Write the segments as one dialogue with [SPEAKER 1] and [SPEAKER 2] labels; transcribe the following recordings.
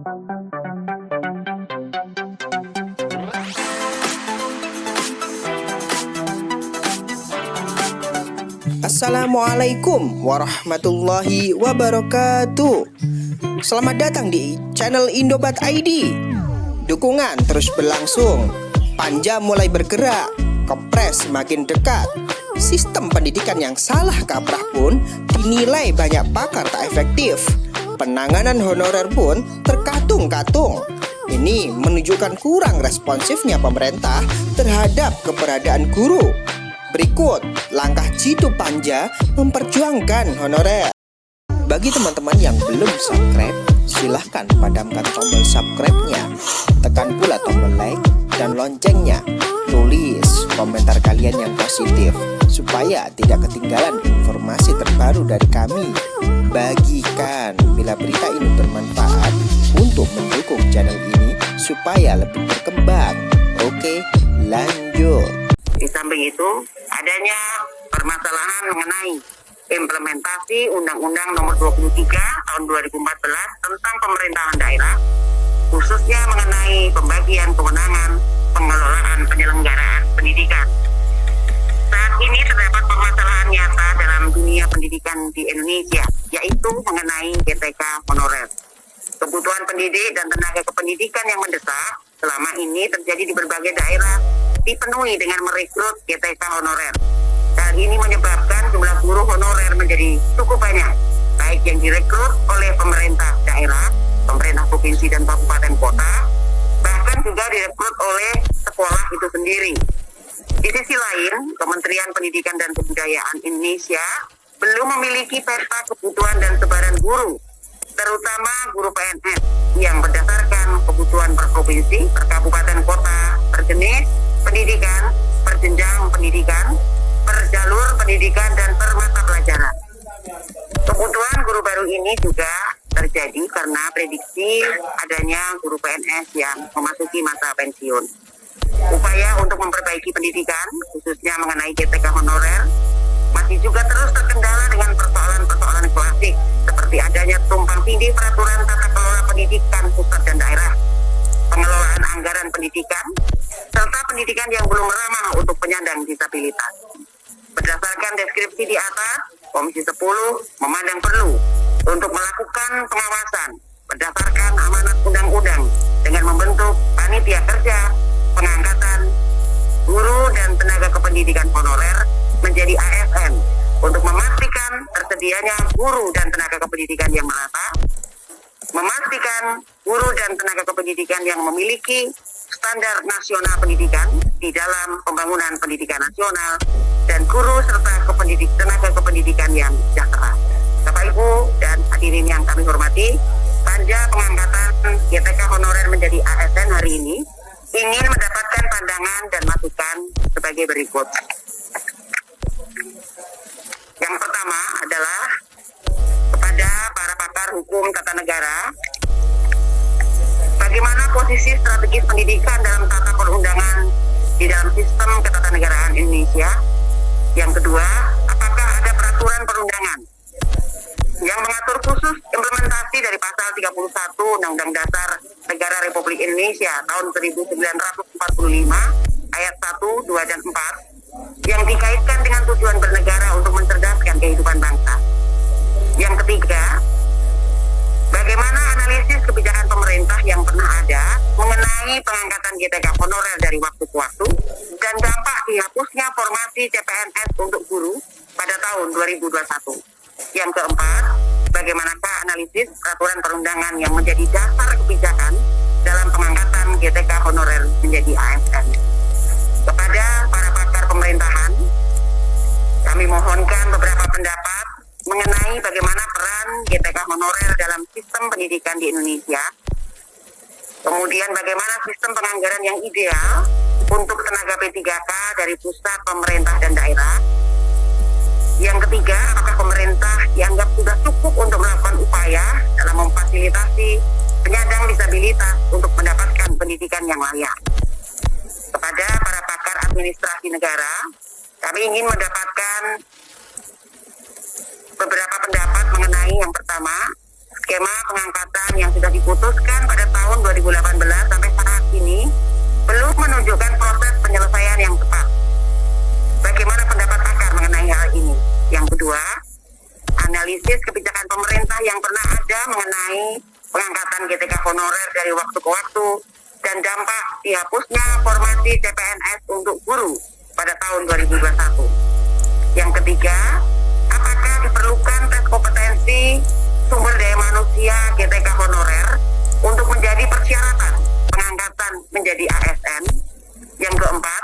[SPEAKER 1] Assalamualaikum warahmatullahi wabarakatuh. Selamat datang di channel Indobat ID. Dukungan terus berlangsung, Panja mulai bergerak, Kepres semakin dekat. Sistem pendidikan yang salah kaprah pun dinilai banyak pakar tak efektif. Penanganan honorer pun terkatung-katung. Ini menunjukkan kurang responsifnya pemerintah terhadap keberadaan guru. Berikut langkah jitu Panja memperjuangkan honorer. Bagi teman-teman yang belum subscribe, silahkan padamkan tombol subscribe-nya. Tekan pula tombol like dan loncengnya. Tulis komentar kalian yang positif supaya tidak ketinggalan informasi terbaru dari kami. Bagikan bila berita ini bermanfaat untuk mendukung channel ini supaya lebih berkembang. Oke, lanjut.
[SPEAKER 2] Di samping itu, adanya permasalahan mengenai implementasi Undang-Undang Nomor 23 Tahun 2014 tentang pemerintahan daerah, khususnya mengenai pembagian kewenangan pengelolaan penyelenggaraan pendidikan. Saat ini terdapat permasalahan nyata dalam dunia pendidikan di Indonesia, yaitu mengenai GTK honorer. Kebutuhan pendidik dan tenaga kependidikan yang mendesak selama ini terjadi di berbagai daerah dipenuhi dengan merekrut GTK honorer. Hal ini menyebabkan jumlah guru honorer menjadi cukup banyak, baik yang direkrut oleh pemerintah daerah, pemerintah provinsi dan kabupaten kota, bahkan juga direkrut oleh sekolah itu sendiri. Di sisi lain, Kementerian Pendidikan dan Kebudayaan Indonesia belum memiliki peta kebutuhan dan sebaran guru, terutama guru PNS yang berdasarkan kebutuhan per provinsi, per kabupaten kota, per jenis pendidikan, per jenjang pendidikan, per jalur pendidikan, dan per mata pelajaran. Kebutuhan guru baru ini juga terjadi karena prediksi adanya guru PNS yang memasuki masa pensiun. Upaya untuk memperbaiki pendidikan, khususnya mengenai GTK honorer, masih juga terus terkendala dengan persoalan-persoalan klasik, seperti adanya tumpang tindih peraturan tata kelola pendidikan pusat dan daerah, pengelolaan anggaran pendidikan, serta pendidikan yang belum ramah untuk penyandang disabilitas. Berdasarkan deskripsi di atas, Komisi 10 memandang perlu untuk melakukan pengawasan berdasarkan amanat undang-undang dengan membentuk panitia kerja pengangkatan guru dan tenaga kependidikan honorer menjadi ASN untuk memastikan tersedianya guru dan tenaga kependidikan yang merata, memastikan guru dan tenaga kependidikan yang memiliki standar nasional pendidikan di dalam pembangunan pendidikan nasional, dan guru serta tenaga kependidikan yang sejahtera. Bapak Ibu dan hadirin yang kami hormati, Panja pengangkatan GTK honorer menjadi ASN hari ini ingin mendapatkan pandangan dan masukan sebagai berikut. Yang pertama adalah kepada para pakar hukum tata negara, bagaimana posisi strategis pendidikan dalam tata perundangan di dalam sistem ketatanegaraan Indonesia? Yang kedua, apakah ada peraturan perundangan yang mengatur khusus implementasi dari pasal 31 Undang-Undang Dasar Negara Republik Indonesia tahun 1945 ayat 1, 2, dan 4 yang dikaitkan dengan tujuan bernegara untuk mencerdaskan kehidupan bangsa? Yang ketiga, bagaimana analisis kebijakan pemerintah yang pernah ada mengenai pengangkatan GTK honorer dari waktu ke waktu dan dampak dihapusnya formasi CPNS untuk guru pada tahun 2021? Yang keempat, bagaimanakah analisis peraturan perundangan yang menjadi dasar kebijakan dalam pengangkatan GTK honorer menjadi ASN? Kepada para pakar pemerintahan, kami mohonkan beberapa pendapat mengenai bagaimana peran GTK honorer dalam sistem pendidikan di Indonesia. Kemudian bagaimana sistem penganggaran yang ideal untuk tenaga P3K dari pusat, pemerintah, dan daerah. Yang ketiga, apakah pemerintah dianggap sudah cukup untuk melakukan upaya dalam memfasilitasi penyandang disabilitas untuk mendapatkan pendidikan yang layak. Kepada para pakar administrasi negara, kami ingin mendapatkan beberapa pendapat mengenai yang pertama, skema pengangkatan yang sudah diputuskan pada penetapan GTK honorer dari waktu ke waktu, dan dampak dihapusnya formasi CPNS untuk guru pada tahun 2021. Yang ketiga, apakah diperlukan tes kompetensi sumber daya manusia GTK honorer untuk menjadi persyaratan pengangkatan menjadi ASN? Yang keempat,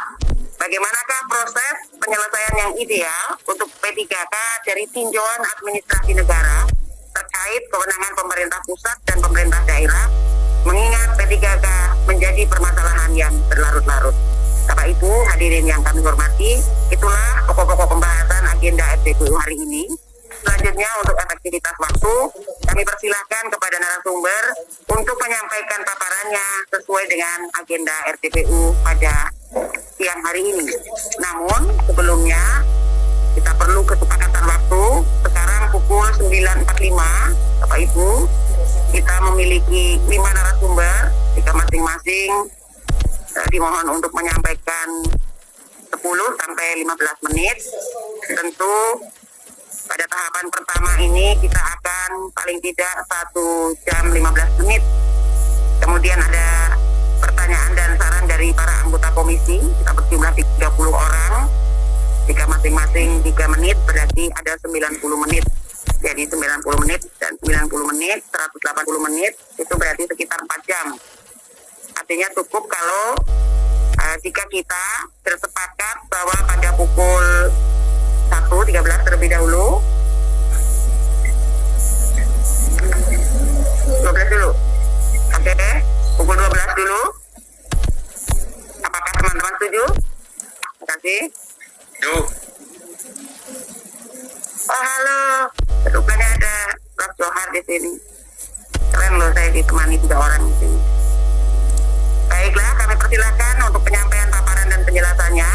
[SPEAKER 2] bagaimanakah proses penyelesaian yang ideal untuk P3K dari tinjauan administrasi negara terkait kewenangan pemerintah pusat dan pemerintah daerah, mengingat P3K menjadi permasalahan yang berlarut-larut. Bapak Ibu hadirin yang kami hormati, itulah pokok-pokok pembahasan agenda RPPU hari ini. Selanjutnya untuk efektivitas waktu, kami persilahkan kepada narasumber untuk menyampaikan paparannya sesuai dengan agenda RPPU pada siang hari ini. Namun sebelumnya kita perlu kesepakatan waktu. Sekarang pukul 9.45, Bapak Ibu, kita memiliki 5 narasumber, jika masing-masing dimohon untuk menyampaikan 10 sampai 15 menit. Tentu pada tahapan pertama ini kita akan paling tidak 1 jam 15 menit. Kemudian ada pertanyaan dan saran dari para anggota komisi, kita berjumlah 30 orang. Jika masing-masing 3 menit berarti ada 90 menit. Jadi 90 menit dan 90 menit, 180 menit, itu berarti sekitar 4 jam. Artinya cukup kalau jika kita bersepakat bahwa pada pukul 1.13 terlebih dahulu, 12 dulu, oke, pukul 12 dulu. Apakah teman-teman setuju? Terima kasih. Oh halo, rupanya ada Prof. Johar di sini. Keren loh, saya ditemani 3 orang di sini. Baiklah, kami persilakan untuk penyampaian paparan dan penjelasannya.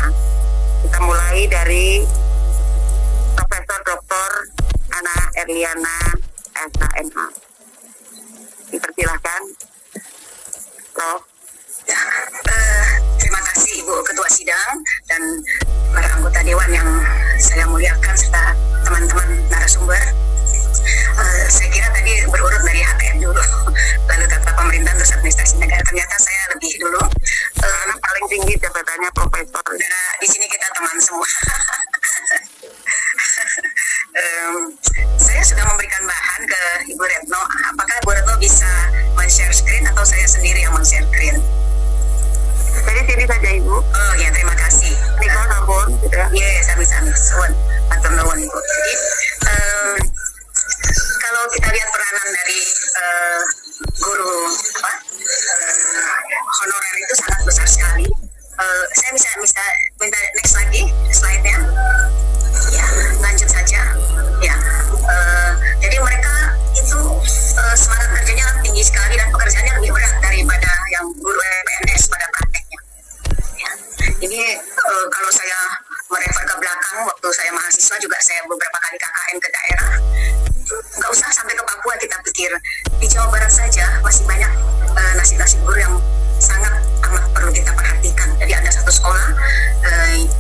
[SPEAKER 2] Kita mulai dari Profesor Dr. Ana Erliana SHMH. Dipersilahkan, Prof.
[SPEAKER 3] Terima kasih Ibu Ketua Sidang dan para anggota Dewan yang saya muliakan serta teman-teman narasumber. Saya kira tadi berurut dari HTM dulu, lalu tata pemerintahan terus administrasi negara. Ternyata saya lebih dulu.
[SPEAKER 2] Paling tinggi jabatannya Profesor.
[SPEAKER 3] Nah, di sini kita teman semua. Saya sudah memberikan bahan ke Ibu Retno. Apakah Ibu Retno bisa men-share screen atau saya sendiri yang men-share screen?
[SPEAKER 2] Jadi sini saja Ibu.
[SPEAKER 3] Oh ya, terima kasih.
[SPEAKER 2] Niko sampun, sudah.
[SPEAKER 3] Iya, sami-sami. Suwun, matur nuwun Ibu. Jadi kalau kita lihat peranan dari guru honorer itu sangat besar sekali. Saya bisa minta next lagi slide-nya. Ya, lanjut saja. Ya, jadi mereka itu semangat kerjanya tinggi sekali dan pekerjaannya lebih berat daripada yang guru PNS pada prakteknya. Ya. Ini kalau saya merefer ke belakang, waktu saya mahasiswa juga saya beberapa kali KKN ke daerah. Nggak usah sampai ke Papua, kita pikir di Jawa Barat saja masih banyak nasib-nasib guru yang sangat amat perlu kita perhatikan. Jadi ada satu sekolah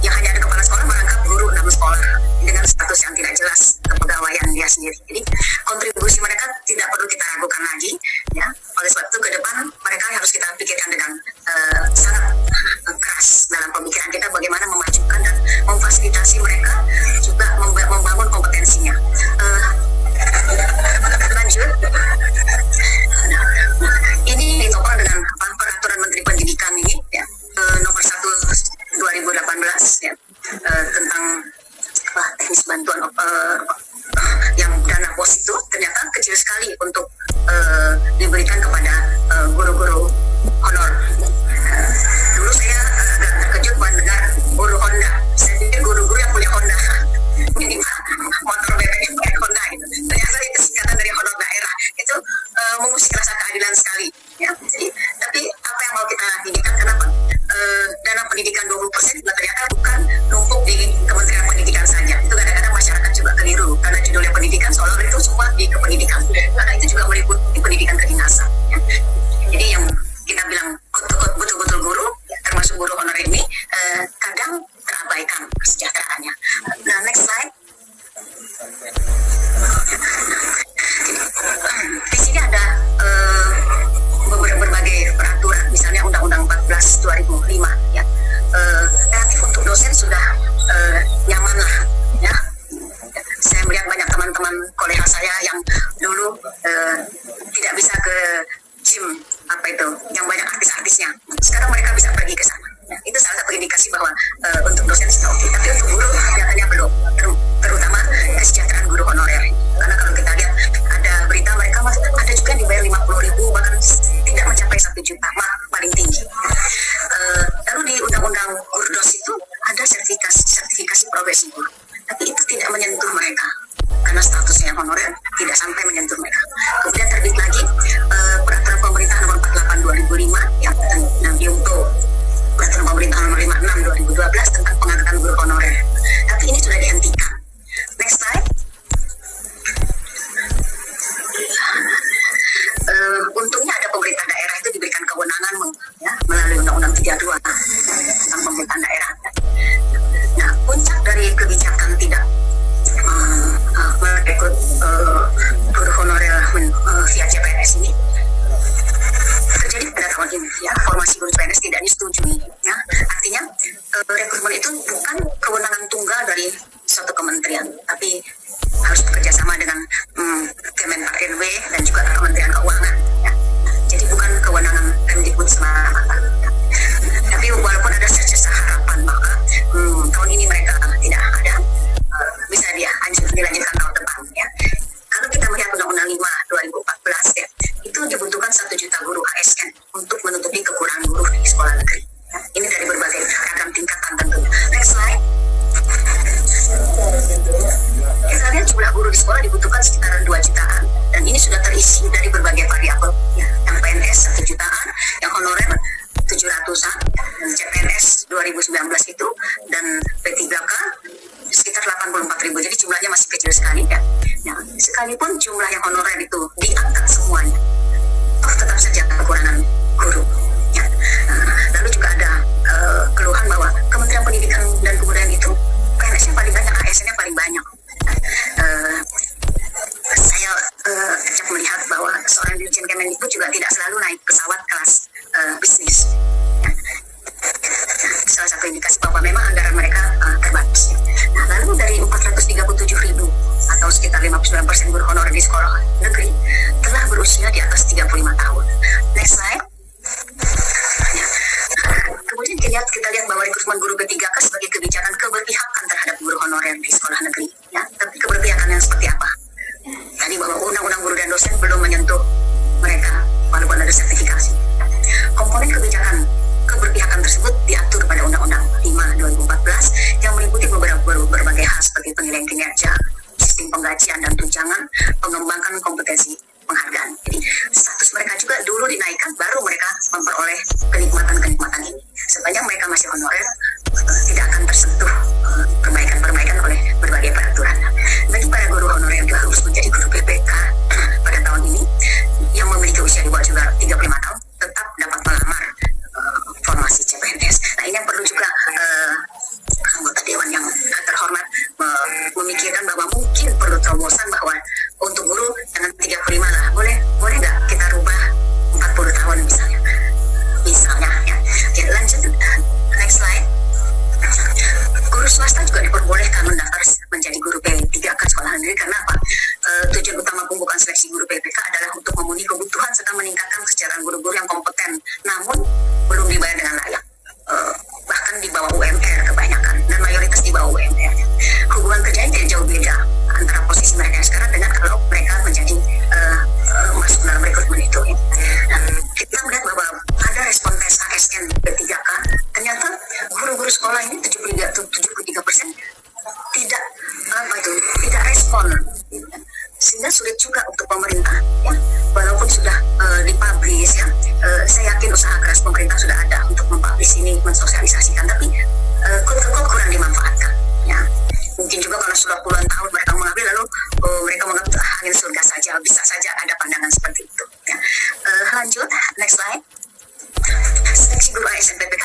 [SPEAKER 3] yang hanya ada kepala sekolah merangkap guru 6 sekolah dengan status yang tidak jelas kepegawaian dia sendiri. Jadi kontribusi mereka tidak perlu kita ragukan lagi. Ya, oleh sebab itu ke depan mereka harus kita pikirkan dengan sangat keras dalam pemikiran kita bagaimana memajukan dan memfasilitasi mereka juga membangun kompetensinya. Lanjut. Ini ditopang dengan peraturan Menteri Pendidikan ini ya, nomor 1 2018 ya, tentang teknis bantuan yang dana POS itu ternyata kecil sekali untuk diberikan kepada guru-guru indikasi bahwa untuk dosen sudah oke, tapi untuk guru kelihatannya belum, terutama kesejahteraan guru honorer. Karena kalau kita lihat ada berita mereka ada juga yang dibayar 50.000 bahkan tidak mencapai 1 juta paling tinggi. Lalu di undang-undang Gurdos itu ada sertifikasi profesi guru, tapi itu tidak menyentuh mereka karena statusnya honorer, tidak sampai menyentuh mereka. Kemudian terbit lagi peraturan pemerintah nomor 48 2005 yang untuk peraturan pemerintah nomor 56 2012 tentang pengangkatan guru honorer, tapi ini sudah dihentikan. Next slide. Untungnya ada pemerintah daerah itu diberikan kewenangan melalui Undang-Undang 32 tentang pemerintahan daerah. Nah, puncak dari kebijakan tidak merekrut guru honorer via CPNS ini terjadi pada tahun ini. Ya, formasi guru CPNS tidak disetujui. Ya, artinya rekrutmen itu bukan kewenangan tunggal dari suatu kementerian, tapi harus bekerja sama dengan Kemenpak RW dan juga Kementerian Keuangan. Ya. Jadi bukan kewenangan Kemdikbud semata-mata. Ya. Tapi walaupun ada secesa harapan bahwa tahun ini mereka tidak ada, bisa dilanjutkan tahun depan. Ya. Kalau kita melihat Undang-Undang 5 2014 ya, itu dibutuhkan 1 juta guru ASN untuk menutupi kekurangan guru di sekolah negeri. Ya. Ini dari berbagai ragam tingkatan tentunya. Next slide. Kita lihat jumlah guru di sekolah dibutuhkan sekitaran 2 jutaan dan ini sudah terisi dari berbagai variabel ya. Yang PNS 1 jutaan, yang honorer 700-an, dan CPNS 2019 itu dan P3K sekitar 84.000. Jadi jumlahnya masih kecil sekali ya. Nah, sekalipun jumlah yang honorer itu diangkat semuanya, tetap saja kekurangan guru. Ya. Lalu juga ada keluhan bahwa Kementerian Pendidikan dan Kebudayaan itu PNS-nya paling banyak, ASN-nya paling banyak. Saya ajak melihat bahwa seorang dirjen Kemendikbud juga tidak selalu naik pesawat kelas bisnis. Salah satu indikasi bahwa memang anggaran mereka terbatas. Nah, lalu dari 437.000 atau sekitar 59% guru honorer di sekolah negeri telah berusia di atas 35 tahun. Next slide. Kemudian kita lihat bahwa rekrutmen guru P3K sebagai kebijakan keberpihakan terhadap guru honorer di sekolah negeri. Ya, tapi keberpihakan yang seperti apa? Tadi bahwa undang-undang guru dan dosen belum menyentuh mereka walaupun ada sertifikasi. Komponen kebijakan keberpihakan tersebut diatur pada Undang-Undang 5 2014 yang meliputi berbagai hal seperti penilaian kinerja, sistem penggajian dan tunjangan, pengembangan kompetensi, penghargaan. Jadi status mereka juga dulu dinaikkan, baru mereka memperoleh kenikmatan-kenikmatan ini. Sepanjang mereka masih honorer, tidak akan tersentuh perbaikan-perbaikan oleh berbagai peraturan. Bagi para guru honorer yang harus menjadi guru PPK pada tahun ini, yang memiliki usia di bawah juga 35 tahun, tetap dapat melamar formasi CPNS. Nah, ini yang perlu juga anggota Dewan yang terhormat memikirkan bahwa mungkin perlu terobosan bahwa untuk guru jangan 35 lah, boleh nggak kita rubah 40 tahun misalnya ya. Oke, lanjut. Next slide. Guru swasta juga diperbolehkan mendaftar menjadi guru P3K sekolah negeri karena apa? Tujuan utama pembukaan seleksi guru PPK adalah untuk memenuhi kebutuhan serta meningkatkan kesejahteraan guru-guru yang kompeten, namun belum dibayar dengan layak. Bahkan di bawah UMR kebanyakan dan mayoritas di bawah UMR. Hubungan kerjanya tidak jauh beda antara posisi mereka sekarang dengan kalau mereka menjadi masuk dalam rekrutmen itu. Dan kita melihat bahwa ada respon tes ASN P3K, ternyata guru-guru sekolah ini 73% tidak respon, sehingga sulit juga untuk pemerintah ya, walaupun sudah dipublish ya. Saya yakin usaha keras pemerintah sudah ada untuk mempublish ini, mensosialisasikan, tapi kok kurang dimanfaatkan ya. Mungkin juga kalau sudah puluhan tahun mereka mengambil, lalu mereka menganggap angin surga saja, bisa saja ada pandangan seperti itu ya. Lanjut, next slide. Seleksi guru ASN PPK